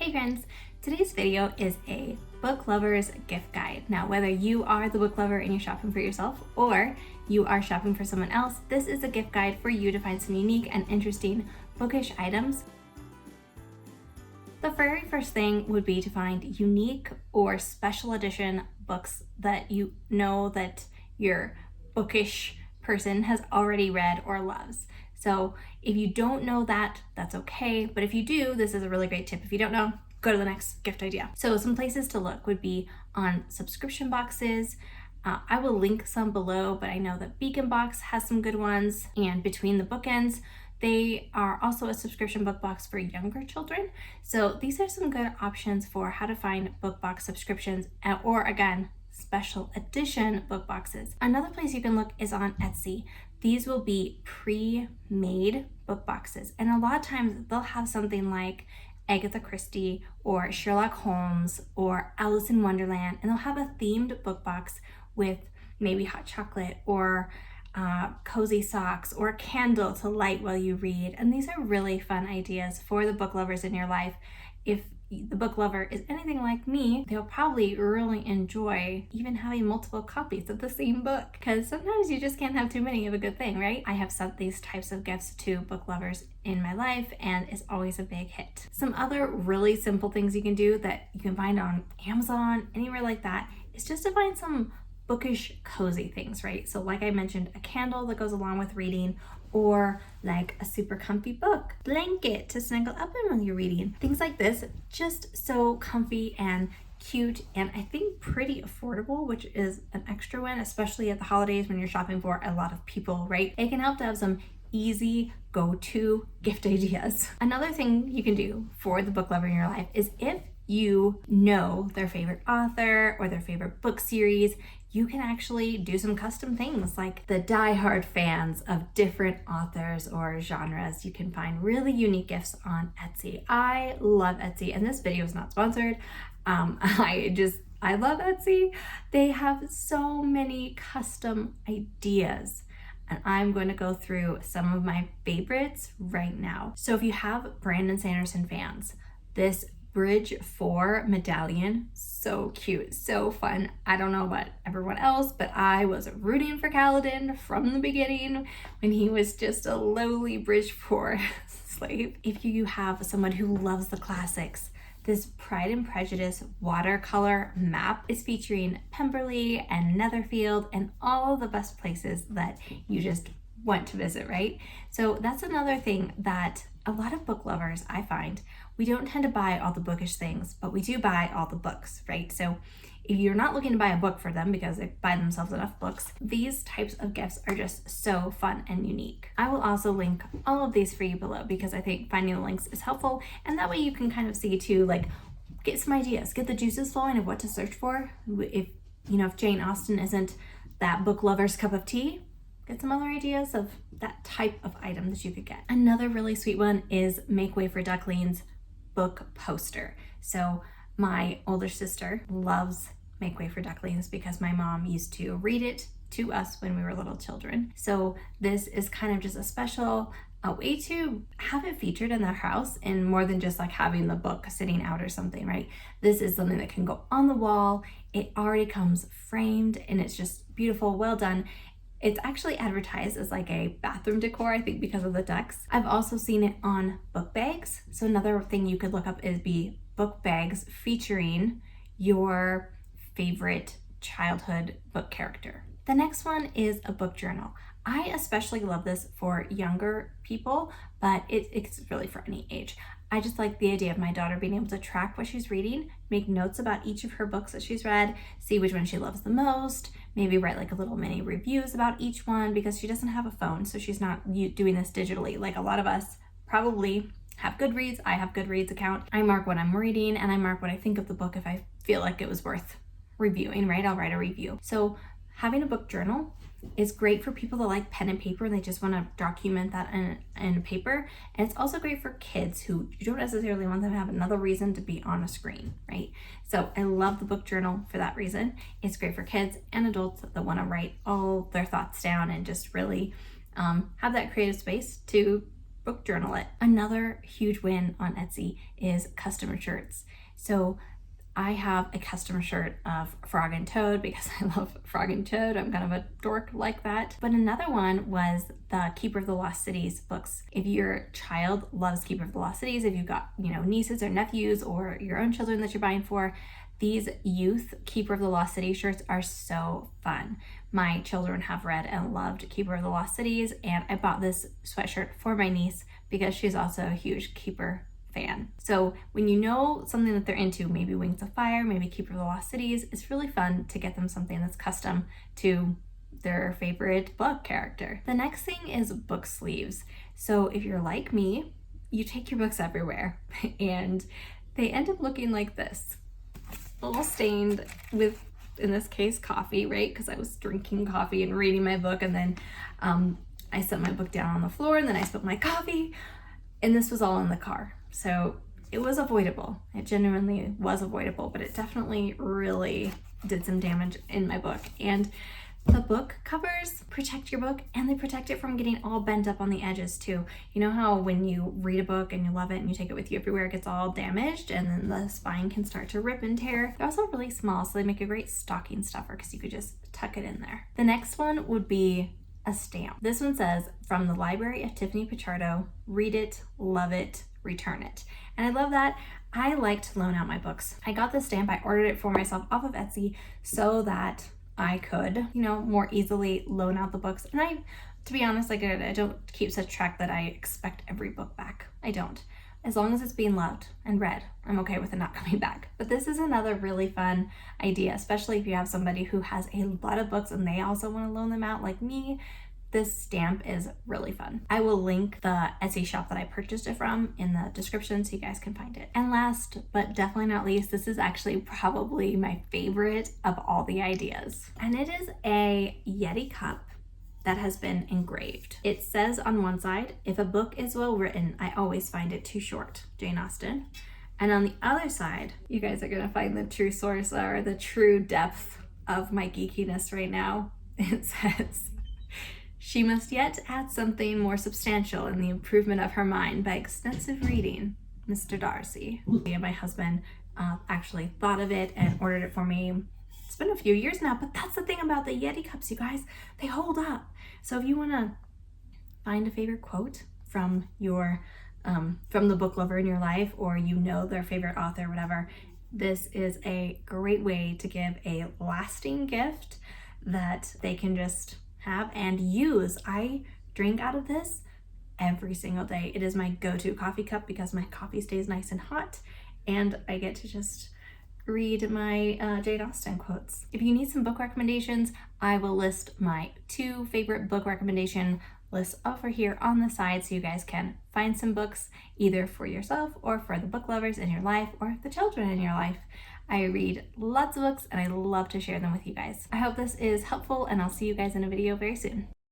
Hey friends, today's video is a book lovers gift guide. Now, whether you are the book lover and you're shopping for yourself or you are shopping for someone else, this is a gift guide for you to find some unique and interesting bookish items. The very first thing would be to find unique or special edition books that you know that your bookish person has already read or loves. So if you don't know that, that's okay. But if you do, this is a really great tip. If you don't know, go to the next gift idea. So some places to look would be on subscription boxes. I will link some below, but I know that Beacon Box has some good ones. And Between the Bookends, they are also a subscription book box for younger children. So these are some good options for how to find book box subscriptions or, again, special edition book boxes. Another place you can look is on Etsy. These will be pre-made book boxes, and a lot of times they'll have something like Agatha Christie or Sherlock Holmes or Alice in Wonderland, and they'll have a themed book box with maybe hot chocolate or cozy socks or a candle to light while you read. And these are really fun ideas for the book lovers in your life. If the book lover is anything like me, they'll probably really enjoy even having multiple copies of the same book, because sometimes you just can't have too many of a good thing, right? I have sent these types of gifts to book lovers in my life, and it's always a big hit. Some other really simple things you can do that you can find on Amazon, anywhere like that, is just to find some bookish cozy things, right? So like I mentioned, a candle that goes along with reading, or like a super comfy book blanket to snuggle up in when you're reading. Things like this, just so comfy and cute, and I think pretty affordable, which is an extra win, especially at the holidays when you're shopping for a lot of people, right? It can help to have some easy go-to gift ideas. Another thing you can do for the book lover in your life is, if you know their favorite author or their favorite book series, you can actually do some custom things. Like the die-hard fans of different authors or genres, you can find really unique gifts on Etsy. I love Etsy, and this video is not sponsored. I love Etsy. They have so many custom ideas, and I'm going to go through some of my favorites right now. So if you have Brandon Sanderson fans, this Bridge 4 medallion, so cute, so fun. I don't know about everyone else, but I was rooting for Kaladin from the beginning when he was just a lowly Bridge 4 slave. If you have someone who loves the classics, this Pride and Prejudice watercolor map is featuring Pemberley and Netherfield and all the best places that you just want to visit, right? So that's another thing that a lot of book lovers, I find, we don't tend to buy all the bookish things, but we do buy all the books, right? So if you're not looking to buy a book for them because they buy themselves enough books, these types of gifts are just so fun and unique. I will also link all of these for you below, because I think finding the links is helpful, and that way you can kind of see too, like, get some ideas, get the juices flowing of what to search for. If Jane Austen isn't that book lover's cup of tea, get some other ideas of that type of item that you could get. Another really sweet one is Make Way for Ducklings book poster. So my older sister loves Make Way for Ducklings because my mom used to read it to us when we were little children. So this is kind of just a way to have it featured in their house, and more than just like having the book sitting out or something, right? This is something that can go on the wall. It already comes framed, and it's just beautiful, well done. It's actually advertised as like a bathroom decor, I think, because of the ducks. I've also seen it on book bags. So another thing you could look up is book bags featuring your favorite childhood book character. The next one is a book journal. I especially love this for younger people, but it's really for any age. I just like the idea of my daughter being able to track what she's reading, make notes about each of her books that she's read, see which one she loves the most, maybe write like a little mini reviews about each one, because she doesn't have a phone, so she's not doing this digitally like a lot of us probably have. Goodreads, I have Goodreads account. I mark what I'm reading, and I mark what I think of the book if I feel like it was worth reviewing, right? I'll write a review. So having a book journal is great for people that like pen and paper and they just want to document that in paper. And it's also great for kids who you don't necessarily want them to have another reason to be on a screen, right? So I love the book journal for that reason. It's great for kids and adults that want to write all their thoughts down and just really have that creative space to book journal it. Another huge win on Etsy is customer shirts. So I have a customer shirt of Frog and Toad because I love Frog and Toad. I'm kind of a dork like that. But another one was the Keeper of the Lost Cities books. If your child loves Keeper of the Lost Cities, if you've got, nieces or nephews or your own children that you're buying for, these youth Keeper of the Lost Cities shirts are so fun. My children have read and loved Keeper of the Lost Cities, and I bought this sweatshirt for my niece because she's also a huge Keeper fan. So when you know something that they're into, maybe Wings of Fire, maybe Keeper of the Lost Cities, it's really fun to get them something that's custom to their favorite book character. The next thing is book sleeves. So if you're like me, you take your books everywhere and they end up looking like this. A little stained with, in this case, coffee, right? Because I was drinking coffee and reading my book, and then I set my book down on the floor, and then I spilled my coffee, and this was all in the car. So it was avoidable. It genuinely was avoidable, but it definitely really did some damage in my book. And the book covers protect your book, and they protect it from getting all bent up on the edges too. You know how when you read a book and you love it and you take it with you everywhere, it gets all damaged and then the spine can start to rip and tear. They're also really small, so they make a great stocking stuffer because you could just tuck it in there. The next one would be a stamp. This one says, "From the Library of Tiffany Pichardo, read it, love it, return it." And I love that. I like to loan out my books. I got this stamp, I ordered it for myself off of Etsy so that I could, more easily loan out the books. And to be honest, I don't keep such track that I expect every book back. I don't. As long as it's being loved and read, I'm okay with it not coming back. But this is another really fun idea, especially if you have somebody who has a lot of books and they also want to loan them out like me. This stamp is really fun. I will link the Etsy shop that I purchased it from in the description so you guys can find it. And last, but definitely not least, this is actually probably my favorite of all the ideas. And it is a Yeti cup that has been engraved. It says on one side, "If a book is well written, I always find it too short, Jane Austen." And on the other side, you guys are gonna find the true source or the true depth of my geekiness right now. It says, "She must yet add something more substantial in the improvement of her mind by extensive reading, Mr. Darcy." And my husband actually thought of it and ordered it for me. It's been a few years now, but that's the thing about the Yeti cups, you guys. They hold up. So if you want to find a favorite quote from the book lover in your life, or their favorite author, whatever, this is a great way to give a lasting gift that they can just have and use. I drink out of this every single day. It is my go-to coffee cup because my coffee stays nice and hot, and I get to just read my Jane Austen quotes. If you need some book recommendations, I will list my 2 favorite book recommendation lists over here on the side so you guys can find some books either for yourself or for the book lovers in your life or the children in your life. I read lots of books and I love to share them with you guys. I hope this is helpful, and I'll see you guys in a video very soon.